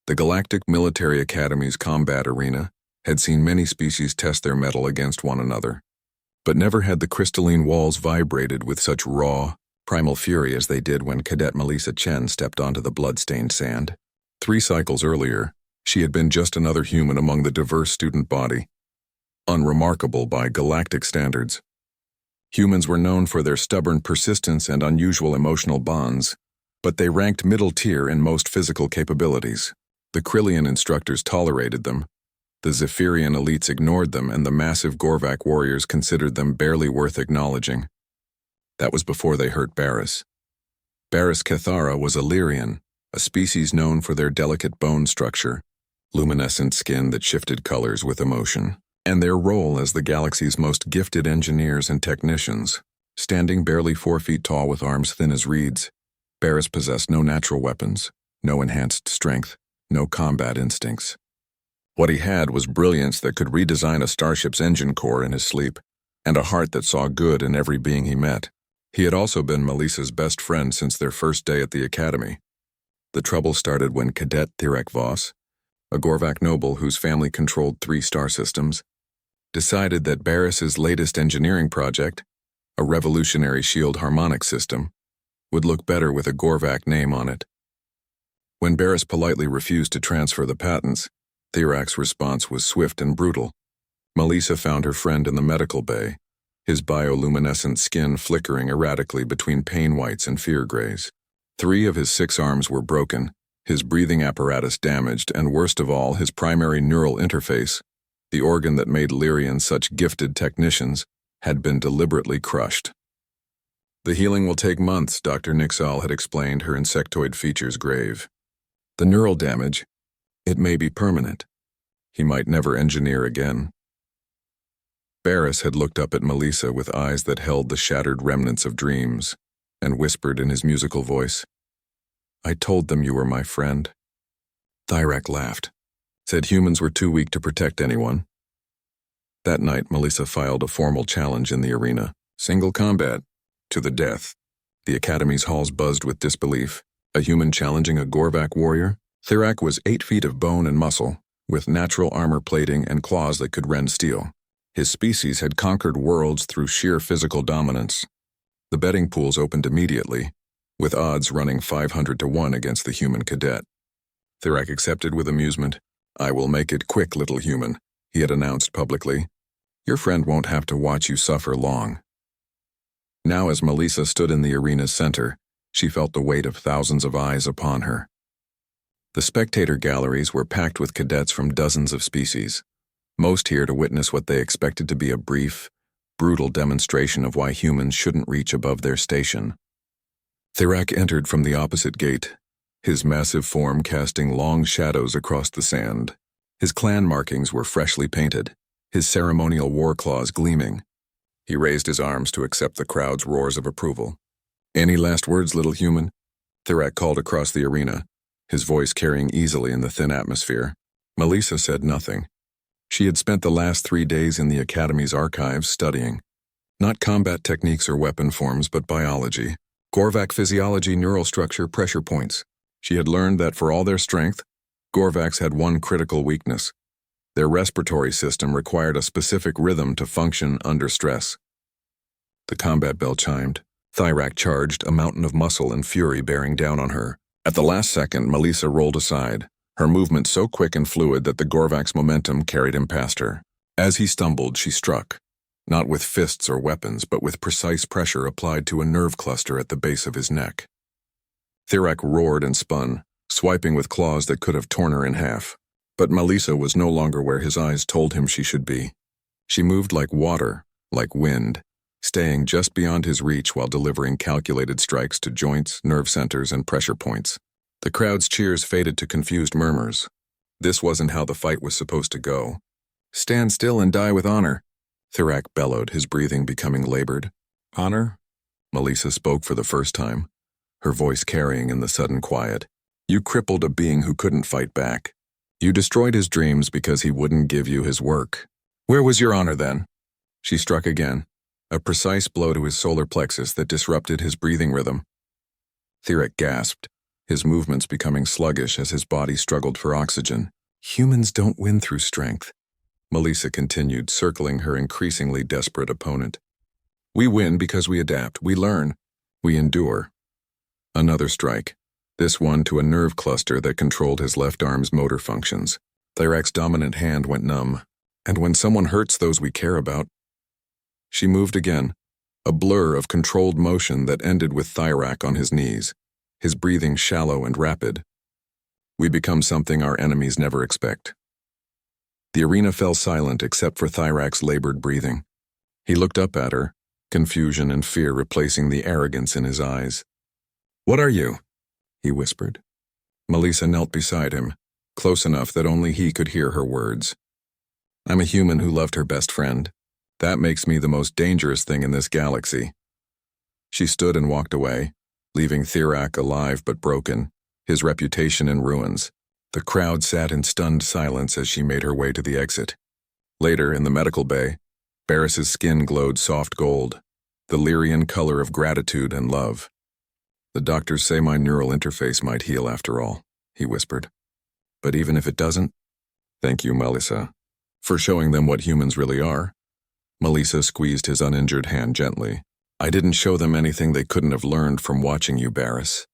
The Galactic Military Academy's combat arena had seen many species test their mettle against one another, but never had the crystalline walls vibrated with such raw, primal fury as they did when Cadet Melissa Chen stepped onto the blood-stained sand. 3 cycles earlier, she had been just another human among the diverse student body, unremarkable by galactic standards. Humans were known for their stubborn persistence and unusual emotional bonds, but they ranked middle tier in most physical capabilities. The Krillian instructors tolerated them, the Zephyrian elites ignored them, and the massive Gorvak warriors considered them barely worth acknowledging. That was before they hurt Baris. Baris Cathara was a Lyrian, a species known for their delicate bone structure, luminescent skin that shifted colors with emotion, and their role as the galaxy's most gifted engineers and technicians. Standing barely 4 feet tall with arms thin as reeds, Baris possessed no natural weapons, no enhanced strength, no combat instincts. What he had was brilliance that could redesign a starship's engine core in his sleep, and a heart that saw good in every being he met. He had also been Melissa's best friend since their first day at the academy. The trouble started when Cadet Thirek Voss, a Gorvak noble whose family controlled 3 star systems, decided that Baris's latest engineering project, a revolutionary shield harmonic system, would look better with a Gorvak name on it. When Baris politely refused to transfer the patents, Thirak's response was swift and brutal. Melissa found her friend in the medical bay, his bioluminescent skin flickering erratically between pain whites and fear grays. 3 of his 6 arms were broken, his breathing apparatus damaged, and worst of all, his primary neural interface, the organ that made Lyrians such gifted technicians, had been deliberately crushed. The healing will take months, Dr. Nixal had explained, her insectoid features grave. The neural damage, it may be permanent. He might never engineer again. Baris had looked up at Melissa with eyes that held the shattered remnants of dreams, and whispered in his musical voice, "I told them you were my friend." Thirek laughed, said humans were too weak to protect anyone. That night, Melissa filed a formal challenge in the arena. Single combat, to the death. The Academy's halls buzzed with disbelief. A human challenging a Gorvak warrior? Thirek was 8 feet of bone and muscle, with natural armor plating and claws that could rend steel. His species had conquered worlds through sheer physical dominance. The betting pools opened immediately, with odds running 500 to 1 against the human cadet. Thirek accepted with amusement. "I will make it quick, little human," he had announced publicly. "Your friend won't have to watch you suffer long." Now, as Melissa stood in the arena's center, she felt the weight of thousands of eyes upon her. The spectator galleries were packed with cadets from dozens of species, most here to witness what they expected to be a brief, brutal demonstration of why humans shouldn't reach above their station. Thirek entered from the opposite gate, his massive form casting long shadows across the sand. His clan markings were freshly painted, his ceremonial war claws gleaming. He raised his arms to accept the crowd's roars of approval. "Any last words, little human?" Thirek called across the arena, his voice carrying easily in the thin atmosphere. Melissa said nothing. She had spent the last 3 days in the Academy's archives studying, not combat techniques or weapon forms, but biology, Gorvak physiology, neural structure, pressure points. She had learned that for all their strength, Gorvaks had one critical weakness. Their respiratory system required a specific rhythm to function under stress. The combat bell chimed. Thirek charged, a mountain of muscle and fury bearing down on her. At the last second, Melissa rolled aside, her movement so quick and fluid that the Gorvak's momentum carried him past her. As he stumbled, she struck, not with fists or weapons, but with precise pressure applied to a nerve cluster at the base of his neck. Thirek roared and spun, swiping with claws that could have torn her in half. But Melissa was no longer where his eyes told him she should be. She moved like water, like wind, staying just beyond his reach while delivering calculated strikes to joints, nerve centers, and pressure points. The crowd's cheers faded to confused murmurs. This wasn't how the fight was supposed to go. "Stand still and die with honor," Thirek bellowed, his breathing becoming labored. "Honor?" Melissa spoke for the first time, her voice carrying in the sudden quiet. "You crippled a being who couldn't fight back. You destroyed his dreams because he wouldn't give you his work. Where was your honor then?" She struck again, a precise blow to his solar plexus that disrupted his breathing rhythm. Thirek gasped, his movements becoming sluggish as his body struggled for oxygen. Humans don't win through strength, Melissa continued, circling her increasingly desperate opponent. We win because we adapt, we learn, we endure. Another strike, this one to a nerve cluster that controlled his left arm's motor functions. Thyrak's dominant hand went numb, and when someone hurts those we care about... She moved again, a blur of controlled motion that ended with Thyrak on his knees, his breathing shallow and rapid. We become something our enemies never expect. The arena fell silent except for Thyrak's labored breathing. He looked up at her, confusion and fear replacing the arrogance in his eyes. "What are you?" he whispered. Melissa knelt beside him, close enough that only he could hear her words. "I'm a human who loved her best friend. That makes me the most dangerous thing in this galaxy." She stood and walked away, leaving Thyrak alive but broken, his reputation in ruins. The crowd sat in stunned silence as she made her way to the exit. Later, in the medical bay, Baris's skin glowed soft gold, the Lyrian color of gratitude and love. "The doctors say my neural interface might heal after all," he whispered. "But even if it doesn't, thank you, Melissa, for showing them what humans really are." Melissa squeezed his uninjured hand gently. "I didn't show them anything they couldn't have learned from watching you, Baris.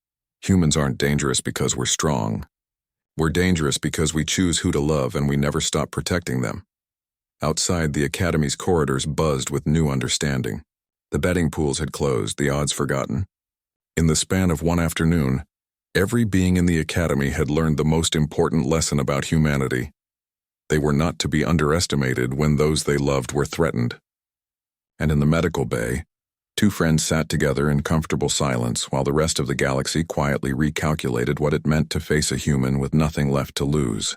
Humans aren't dangerous because we're strong. We're dangerous because we choose who to love and we never stop protecting them." Outside, the Academy's corridors buzzed with new understanding. The betting pools had closed, the odds forgotten. In the span of one afternoon, every being in the Academy had learned the most important lesson about humanity. They were not to be underestimated when those they loved were threatened. And in the medical bay, two friends sat together in comfortable silence while the rest of the galaxy quietly recalculated what it meant to face a human with nothing left to lose.